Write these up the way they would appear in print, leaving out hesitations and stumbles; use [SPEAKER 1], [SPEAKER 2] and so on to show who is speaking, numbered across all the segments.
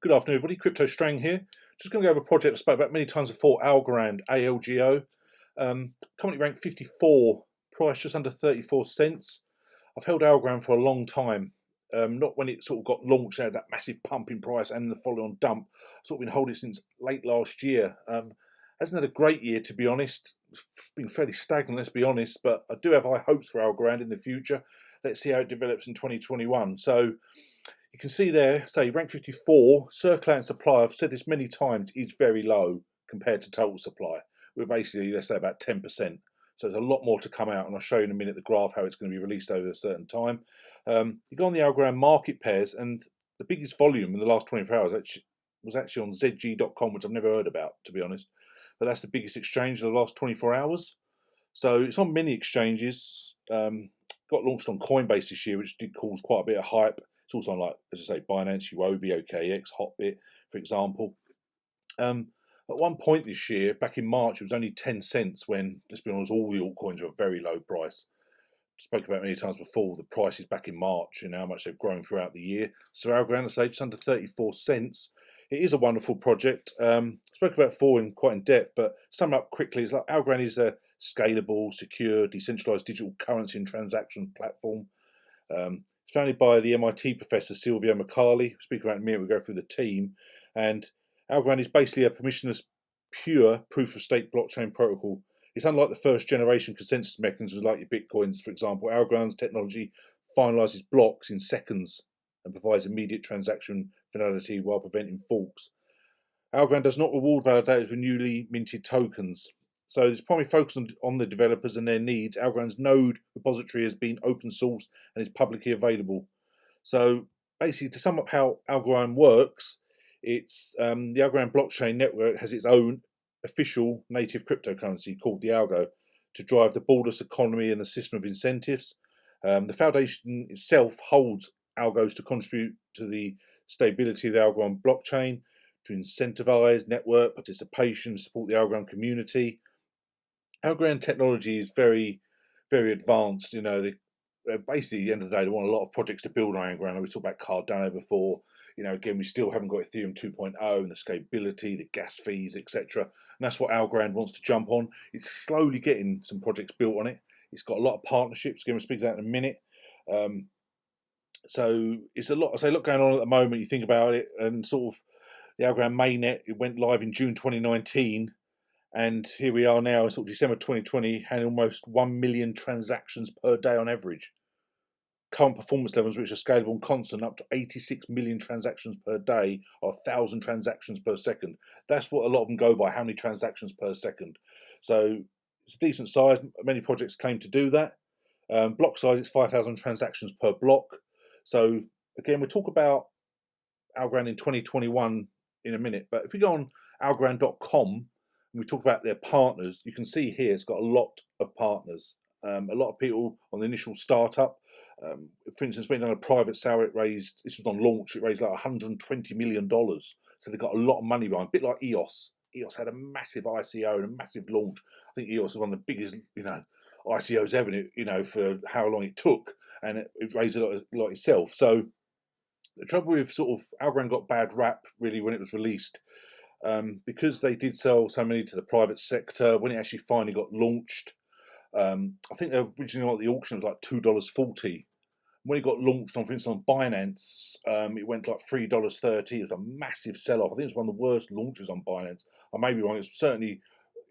[SPEAKER 1] Good afternoon, everybody. Crypto STRANG here. Just going to go over a project I spoke about many times before, Algorand, ALGO. Currently ranked 54, price just under 34 cents. I've held Algorand for a long time. Not when it sort of got launched, had that massive pump in price and the follow-on dump. I've sort of been holding it since late last year. Hasn't had a great year, to be honest. It's been fairly stagnant, let's be honest, but I do have high hopes for Algorand in the future. Let's see how it develops in 2021. So you can see there, say rank 54, circulating supply, I've said this many times, is very low compared to total supply. We're basically, let's say, about 10%. So there's a lot more to come out, and I'll show you in a minute the graph how it's going to be released over a certain time. You go on the Algorand market pairs, and the biggest volume in the last 24 hours was actually on ZG.com, which I've never heard about, to be honest. But that's the biggest exchange in the last 24 hours. So it's on many exchanges. Got launched on Coinbase this year, which did cause quite a bit of hype. It's also on, like, as I say, BINANCE, UOB, OKX, Hotbit, for example. At one point this year, back in March, it was only 10 cents when, let's be honest, all the altcoins were a very low price. Spoke about it many times before, the prices back in March and how much they've grown throughout the year. So Algorand, I say, just under 34 cents. It is a wonderful project. Spoke about it before quite in depth, but sum up quickly, it's like Algorand is a scalable, secure, decentralized digital currency and transaction platform. It's founded by the MIT professor Silvio Micali. Speak about it in a minute, we'll go through the team. And Algorand is basically a permissionless, pure proof-of-stake blockchain protocol. It's unlike the first generation consensus mechanisms like your Bitcoins, for example. Algorand's technology finalizes blocks in seconds and provides immediate transaction finality while preventing forks. Algorand does not reward validators with newly minted tokens. So it's primarily focused on the developers and their needs. Algorand's node repository has been open sourced and is publicly available. So basically, to sum up how Algorand works, it's the Algorand blockchain network has its own official native cryptocurrency called the ALGO to drive the borderless economy and the system of incentives. The foundation itself holds algos to contribute to the stability of the Algorand blockchain, to incentivize network participation, support the Algorand community. Algorand technology is very, very advanced. You know, basically, at the end of the day, they want a lot of projects to build on Algorand. We talked about Cardano before. You know, again, we still haven't got Ethereum 2.0 and the scalability, the gas fees, etc. And that's what Algorand wants to jump on. It's slowly getting some projects built on it. It's got a lot of partnerships. Again, we'll speak to that in a minute. So it's a lot. I say a lot going on at the moment. You think about it, and sort of the Algorand mainnet. It went live in June 2019. And here we are now, sort of December 2020, having almost 1 million transactions per day on average. Current performance levels, which are scalable and constant, up to 86 million transactions per day, or 1,000 transactions per second. That's what a lot of them go by, how many transactions per second. So it's a decent size. Many projects claim to do that. Block size, it's 5,000 transactions per block. So again, we'll talk about Algorand in 2021 in a minute. But if we go on algorand.com, and we talk about their partners, you can see here it's got a lot of partners. A lot of people on the initial startup. For instance, when on a private sale, this was on launch, it raised like $120 million. So they got a lot of money behind, a bit like EOS. EOS had a massive ICO and a massive launch. I think EOS was one of the biggest, ICOs ever, for how long it took, and it raised a lot itself. So the trouble with sort of Algorand got bad rap really when it was released. Because they did sell so many to the private sector, when it actually finally got launched, I think originally the auction was like $2.40. When it got launched for instance, on Binance, it went like $3.30. It was a massive sell-off. I think it was one of the worst launches on Binance. I may be wrong. It's certainly,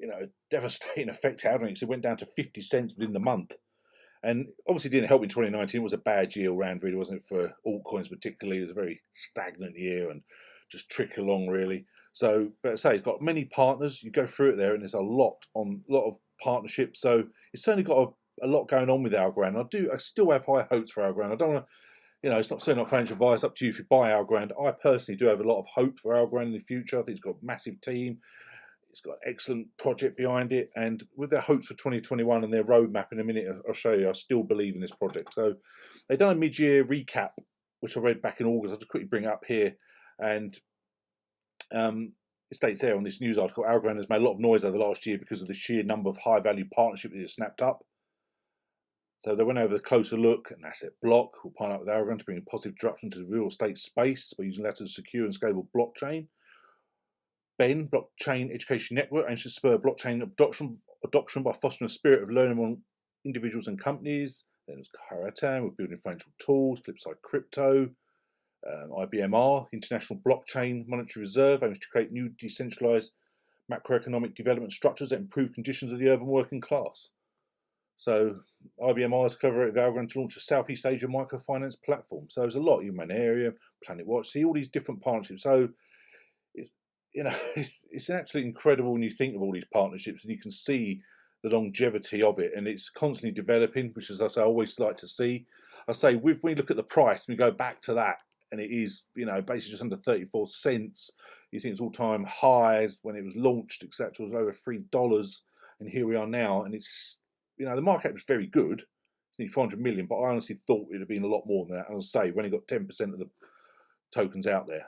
[SPEAKER 1] a devastating effect out on it. So it went down to 50 cents within the month. And obviously didn't help in 2019. It was a bad year around, really, wasn't it, for altcoins particularly. It was a very stagnant year and just trick along, really. So, but I say, it's got many partners. You go through it there, and there's a lot of partnerships. So it's certainly got a lot going on with Algorand. I still have high hopes for Algorand. I don't want to, it's certainly not financial advice. Up to you if you buy Algorand. I personally do have a lot of hope for Algorand in the future. I think it's got a massive team. It's got an excellent project behind it, and with their hopes for 2021 and their roadmap in a minute, I'll show you. I still believe in this project. So they've done a mid-year recap, which I read back in August. I'll just quickly bring it up here, and it states there on this news article, Algorand has made a lot of noise over the last year because of the sheer number of high-value partnerships it has snapped up. So they went over the closer look at an asset block. We'll partner up with Algorand to bring a positive disruption to the real estate space by using that as a secure and scalable blockchain. BEN, Blockchain Education Network, aims to spur blockchain adoption by fostering a spirit of learning among individuals and companies. Then there's Karatan, we're building financial tools, Flipside Crypto. IBMR, International Blockchain Monetary Reserve, aims to create new decentralized macroeconomic development structures that improve conditions of the urban working class. So IBMR has collaborated with Algorand to launch a Southeast Asia microfinance platform. So there's a lot, Human Area, Planet Watch, see all these different partnerships. So it's, it's absolutely incredible when you think of all these partnerships and you can see the longevity of it, and it's constantly developing, which is, as I always like to see. I say, when we look at the price, we go back to that, and it is, basically just under 34 cents. You think it's all-time highs when it was launched, etc. It was over $3, and here we are now, and it's, the market was very good. It's nearly 400 million, but I honestly thought it would have been a lot more than that. And as I say, we've only got 10% of the tokens out there.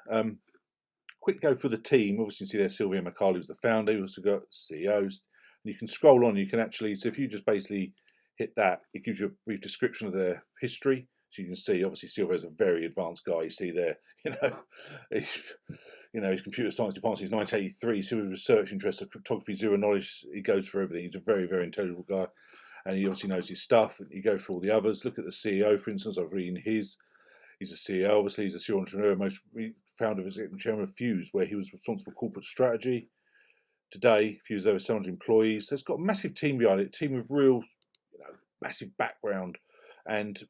[SPEAKER 1] Quick go through the team. Obviously, you see there Sylvia McCarley was the founder. We've also got CEOs. And you can scroll on. You can actually, so if you just basically hit that, it gives you a brief description of their history. So you can see, obviously, Sylvia's a very advanced guy. You see there, his computer science department since 1983. So his research interests of cryptography, zero knowledge. He goes for everything. He's a very, very intelligent guy, and he obviously knows his stuff. And you go for all the others. Look at the CEO, for instance. I was reading his. He's a CEO. Obviously, he's a serial entrepreneur. Most founder of chairman of Fuse, where he was responsible for corporate strategy. Today, Fuse over 700 employees. So it's got a massive team behind it. A team with real, massive background. And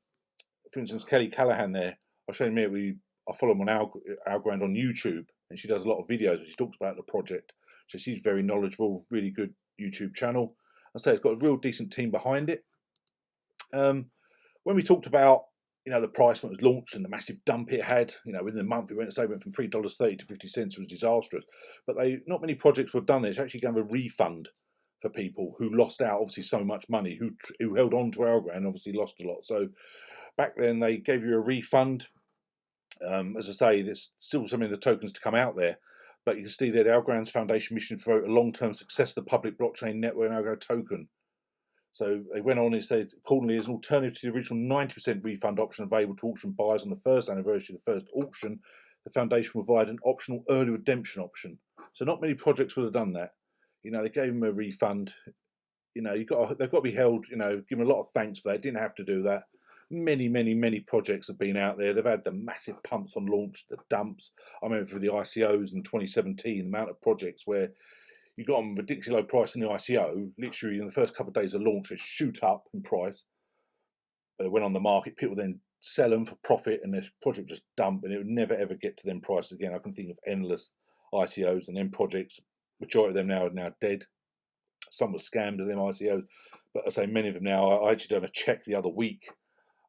[SPEAKER 1] for instance, Kelly Callahan there, I'll show you in a minute. I follow him on Algorand on YouTube, and she does a lot of videos where she talks about the project. So she's very knowledgeable, really good YouTube channel. I say it's got a real decent team behind it. When we talked about the price when it was launched and the massive dump it had, within a month it went from $3.30 to 50 cents. It was disastrous. But not many projects were done. It's actually going to a refund for people who lost out, obviously, so much money, who held on to Algorand, obviously lost a lot. So back then they gave you a refund. As I say, there's still some of the tokens to come out there, but you can see that Algorand's foundation mission to promote a long-term success of the public blockchain network and Algo token. So they went on and said, accordingly, as an alternative to the original 90% refund option available to auction buyers on the first anniversary of the first auction, the foundation will provide an optional early redemption option. So not many projects would have done that. They gave them a refund. They've got to be held, give them a lot of thanks for that. They didn't have to do that. Many, many, many projects have been out there. They've had the massive pumps on launch, the dumps. I remember for the ICOs in 2017, the amount of projects where you got them ridiculously low price in the ICO. Literally, in the first couple of days of launch, they shoot up in price. They went on the market. People then sell them for profit, and this project just dump, and it would never ever get to them prices again. I can think of endless ICOs and then projects. Majority of them now are dead. Some were scammed of them ICOs, but I say many of them now. I actually done a check the other week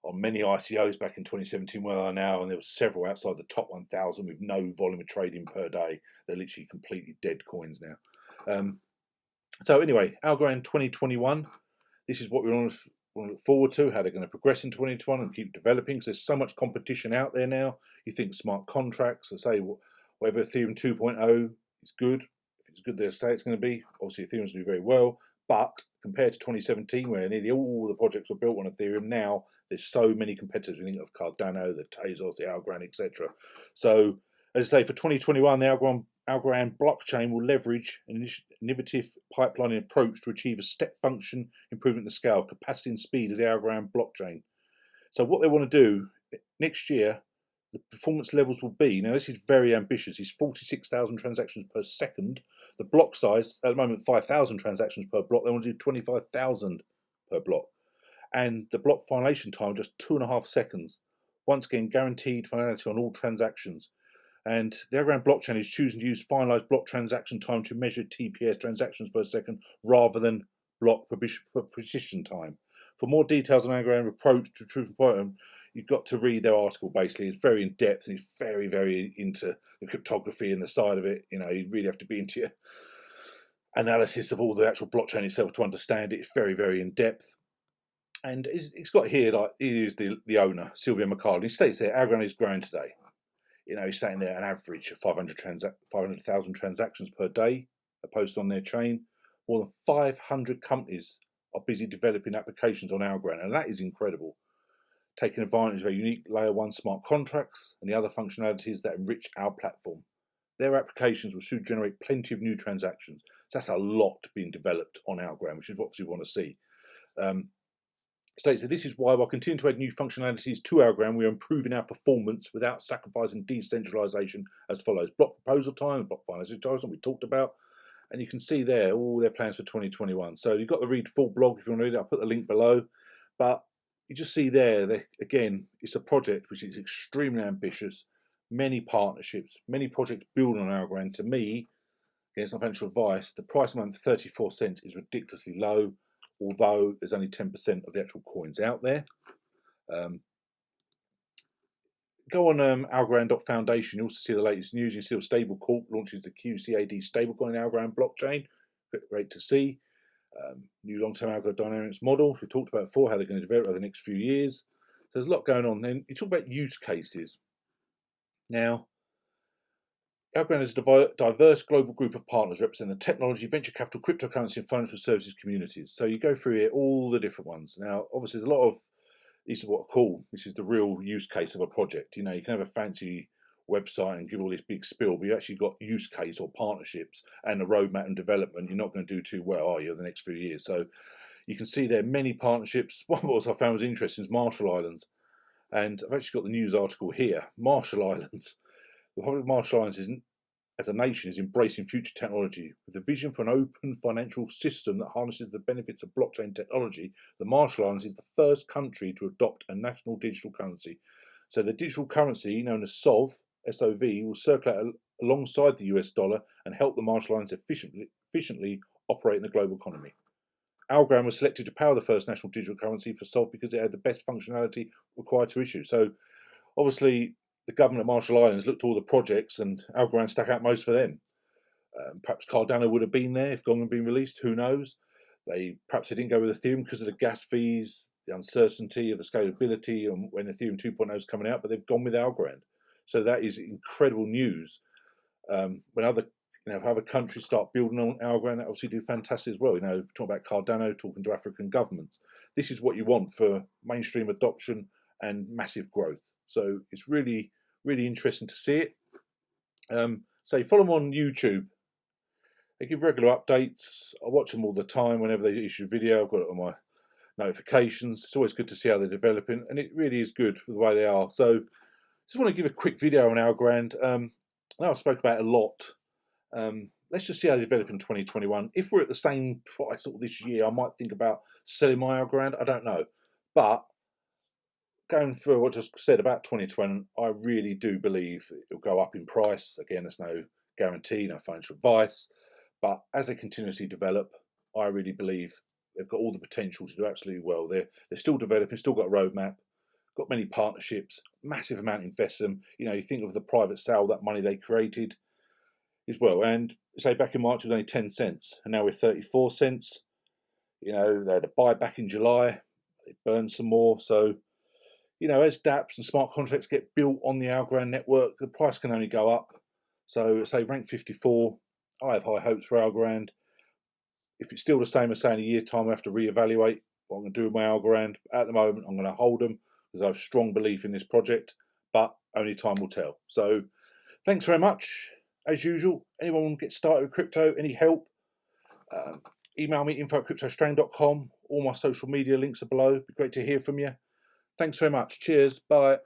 [SPEAKER 1] on many ICOs back in 2017 where they are now, and there were several outside the top 1,000 with no volume of trading per day. They're literally completely dead coins now. So anyway, Algorand 2021, this is what we want to look forward to, how they're going to progress in 2021 and keep developing, because there's so much competition out there now. You think smart contracts, I say whatever Ethereum 2.0 is good, if it's good they say it's going to be, obviously Ethereum's going to do very well, but compared to 2017 where nearly all the projects were built on Ethereum, now there's so many competitors. We think of Cardano, the Tezos, the Algorand, etc. So as I say, for 2021, the Algorand blockchain will leverage an innovative pipelining approach to achieve a step function improvement in the scale, capacity and speed of the Algorand blockchain. So what they want to do next year, the performance levels will be, now this is very ambitious, is 46,000 transactions per second. The block size, at the moment 5,000 transactions per block, they want to do 25,000 per block. And the block finalization time, just 2.5 seconds. Once again, guaranteed finality on all transactions. And the Algorand blockchain is choosing to use finalized block transaction time to measure TPS transactions per second rather than block precision time. For more details on Algorand approach to truth and quantum, you've got to read their article. Basically, it's very in depth and it's very, very into the cryptography and the side of it. You really have to be into your analysis of all the actual blockchain itself to understand it. It's very, very in depth. And it's got here, like, he is the owner, Sylvia McCarley. He states there, Algorand is growing today. He's saying there an average of 500,000 transactions per day are posted on their chain. More than 500 companies are busy developing applications on Algorand, and that is incredible, taking advantage of our unique Layer 1 smart contracts and the other functionalities that enrich our platform. Their applications will soon generate plenty of new transactions. So that's a lot being developed on Algorand, which is what we want to see. States that this is why, while continuing to add new functionalities to Algorand, we are improving our performance without sacrificing decentralization as follows. Block proposal time, block financing time, we talked about. And you can see there all their plans for 2021. So you've got to read the full blog if you want to read it. I'll put the link below. But you just see there, again, it's a project which is extremely ambitious, many partnerships, many projects building on Algorand. To me, against financial advice, the price amount of 34 cents is ridiculously low, although there's only 10% of the actual coins out there. Go on Algorand.foundation, you also see the latest news. You see Stable Corp launches the QCAD stablecoin Algorand blockchain. Great to see. New long-term algo dynamics model. We talked about before how they're going to develop over the next few years. There's a lot going on. Then you talk about use cases. Now, Algorand is a diverse global group of partners representing the technology, venture capital, cryptocurrency, and financial services communities. So you go through here all the different ones. Now, obviously, there's a lot of these are what are cool. This is the real use case of a project. You know, you can have a fancy website and give all this big spiel, but you actually got use case or partnerships and a roadmap and development. You're not going to do too well, are you, in the next few years? So you can see there are many partnerships. One what I found was interesting is Marshall Islands. And I've actually got the news article here. Marshall Islands. The Republic of Marshall Islands as a nation is embracing future technology. With a vision for an open financial system that harnesses the benefits of blockchain technology, the Marshall Islands is the first country to adopt a national digital currency. So the digital currency, known as SOV, will circulate alongside the US dollar and help the Marshall Islands efficiently operate in the global economy. Algorand was selected to power the first national digital currency for SOV because it had the best functionality required to issue. So obviously, the government of Marshall Islands looked at all the projects and Algorand stuck out most for them. Perhaps Cardano would have been there if Gong had been released, who knows? Perhaps they didn't go with Ethereum because of the gas fees, the uncertainty of the scalability and when Ethereum 2.0 is coming out, but they've gone with Algorand. So that is incredible news. When other countries start building on Algorand, that obviously do fantastic as well. You know, talking about Cardano, talking to African governments. This is what you want for mainstream adoption and massive growth. So it's really, really interesting to see it. So follow them on YouTube. They give regular updates. I watch them all the time whenever they issue a video. I've got it on my notifications. It's always good to see how they're developing, and it really is good with the way they are. So just want to give a quick video on Algorand. I know I spoke about it a lot. Let's just see how they develop in 2021. If we're at the same price all this year, I might think about selling my Algorand. I don't know. But going for what I just said about 2020, I really do believe it'll go up in price. Again, there's no guarantee, no financial advice. But as they continuously develop, I really believe they've got all the potential to do absolutely well. They're still developing, still got a roadmap, got many partnerships, massive amount invest them. You know, you think of the private sale, that money they created as well. And say back in March it was only 10 cents, and now we're 34 cents. You know, they had a buyback in July, they burned some more. So, you know, as dApps and smart contracts get built on the Algorand network, the price can only go up. So, say rank 54, I have high hopes for Algorand. If it's still the same as saying a year's time, I have to reevaluate what I'm going to do with my Algorand. At the moment, I'm going to hold them because I have strong belief in this project, but only time will tell. So, thanks very much. As usual, anyone want to get started with crypto, any help, email me info@cryptostrang.com. All my social media links are below. It'd be great to hear from you. Thanks very much. Cheers. Bye.